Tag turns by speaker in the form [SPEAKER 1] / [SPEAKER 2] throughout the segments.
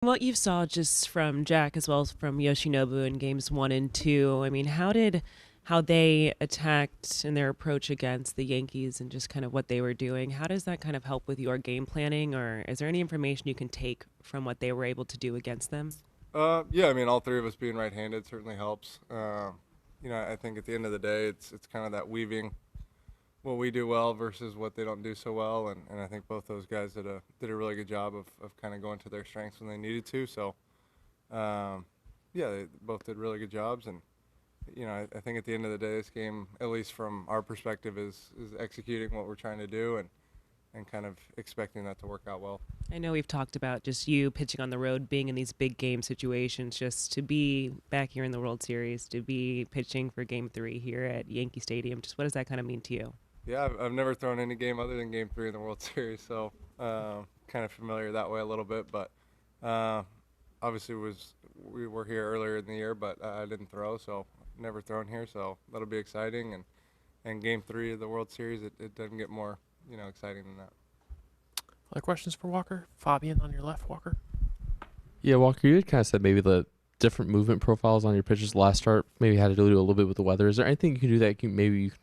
[SPEAKER 1] What you saw just from Jack as well as from Yoshinobu in games 1 and 2, I mean, how they attacked and their approach against the Yankees and just kind of what they were doing, how does that kind of help with your game planning, or is there any information you can take from what they were able to do against them?
[SPEAKER 2] Yeah, I mean, all three of us being right-handed certainly helps. I think at the end of the day, it's kind of that weaving what we do well versus what they don't do so well, and I think both those guys did a really good job of kind of going to their strengths when they needed to. So, yeah, they both did really good jobs, and I think at the end of the day, this game, at least from our perspective, is executing what we're trying to do and kind of expecting that to work out well.
[SPEAKER 1] I know we've talked about just you pitching on the road, being in these big game situations, just to be back here in the World Series, to be pitching for Game 3 here at Yankee Stadium. Just what does that kind of mean to you?
[SPEAKER 2] Yeah, I've never thrown any game other than Game 3 in the World Series, so kind of familiar that way a little bit. But uh, obviously, we were here earlier in the year, but I didn't throw, so never thrown here. So that'll be exciting. And Game 3 of the World Series, it doesn't get more exciting than that.
[SPEAKER 3] Other questions for Walker? Fabian on your left, Walker.
[SPEAKER 4] Yeah, Walker, you had kind of said maybe the different movement profiles on your pitches last start maybe had to do a little bit with the weather. Is there anything you can do that maybe you can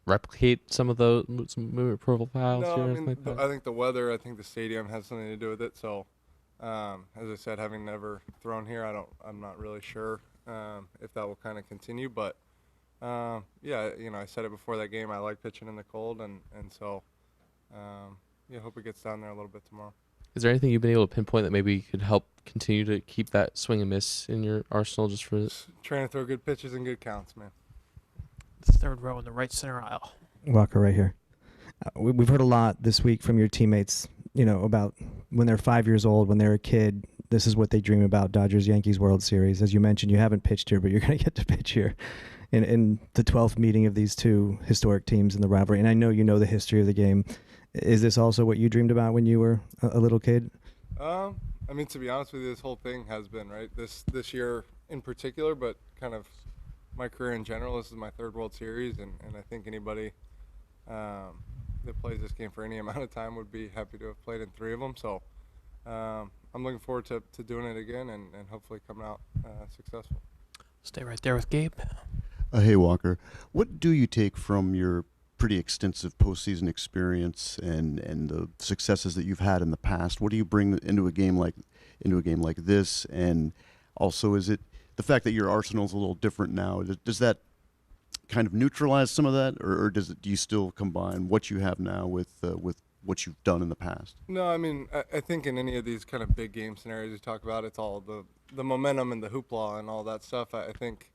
[SPEAKER 4] replicate some of those some movement profiles
[SPEAKER 2] No,
[SPEAKER 4] here?
[SPEAKER 2] I
[SPEAKER 4] Or
[SPEAKER 2] mean,
[SPEAKER 4] like that?
[SPEAKER 2] I think the weather, I think the stadium has something to do with it. So, as I said, having never thrown here, I'm not really sure if that will kind of continue. But yeah, I said it before that game. I like pitching in the cold, and so yeah, hope it gets down there a little bit tomorrow.
[SPEAKER 4] Is there anything you've been able to pinpoint that maybe could help continue to keep that swing and miss in your arsenal just for
[SPEAKER 2] Just trying to throw good pitches and good counts, man.
[SPEAKER 3] Third row in the right center aisle.
[SPEAKER 5] Walker right here. We've heard a lot this week from your teammates, about when they're 5 years old, when they're a kid, this is what they dream about, Dodgers-Yankees World Series. As you mentioned, you haven't pitched here, but you're going to get to pitch here in the 12th meeting of these two historic teams in the rivalry. And I know you know the history of the game. Is this also what you dreamed about when you were a little kid?
[SPEAKER 2] I mean, to be honest with you, this whole thing has been, right? This year in particular, but kind of my career in general. This is my third World Series, and I think anybody that plays this game for any amount of time would be happy to have played in three of them. So I'm looking forward to doing it again and hopefully coming out successful.
[SPEAKER 3] Stay right there with Gabe.
[SPEAKER 6] Hey, Walker. What do you take from your pretty extensive postseason experience and the successes that you've had in the past? What do you bring into a game like this? And also, is it the fact that your arsenal is a little different now? Does that kind of neutralize some of that, or do you still combine what you have now with what you've done in the past?
[SPEAKER 2] No, I mean, I think in any of these kind of big game scenarios you talk about, it's all the momentum and the hoopla and all that stuff. I think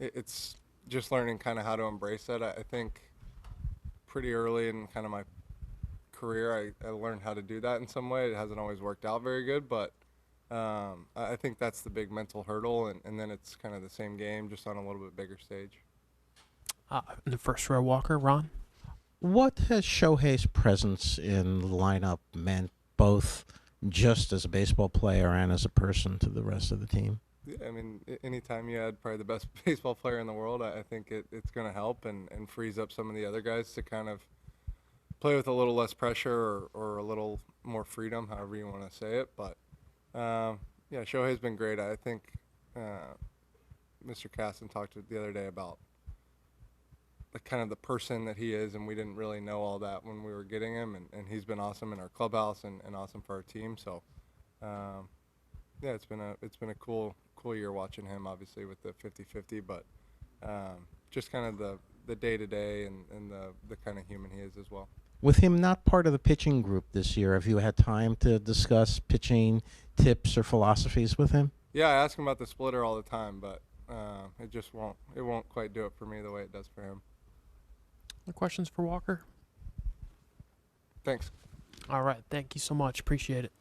[SPEAKER 2] it's just learning kind of how to embrace that. I think pretty early in kind of my career, I learned how to do that in some way. It hasn't always worked out very good, but I think that's the big mental hurdle, and then it's kind of the same game, just on a little bit bigger stage.
[SPEAKER 3] In the first row, Walker, Ron.
[SPEAKER 7] What has Shohei's presence in the lineup meant, both just as a baseball player and as a person, to the rest of the team?
[SPEAKER 2] Yeah, I mean, anytime you add probably the best baseball player in the world, I think it's going to help and frees up some of the other guys to kind of play with a little less pressure or a little more freedom, however you want to say it. But, yeah, Shohei's been great. I think Mr. Casson talked the other day about kind of the person that he is, and we didn't really know all that when we were getting him, and he's been awesome in our clubhouse and awesome for our team. So, yeah, it's been a cool year watching him, obviously with the 50-50, but just kind of the day-to-day and the kind of human he is as well.
[SPEAKER 7] With him not part of the pitching group this year, have you had time to discuss pitching tips or philosophies with him?
[SPEAKER 2] Yeah, I ask him about the splitter all the time, but it won't quite do it for me the way it does for him.
[SPEAKER 3] Other questions for Walker?
[SPEAKER 2] Thanks.
[SPEAKER 3] All right. Thank you so much. Appreciate it.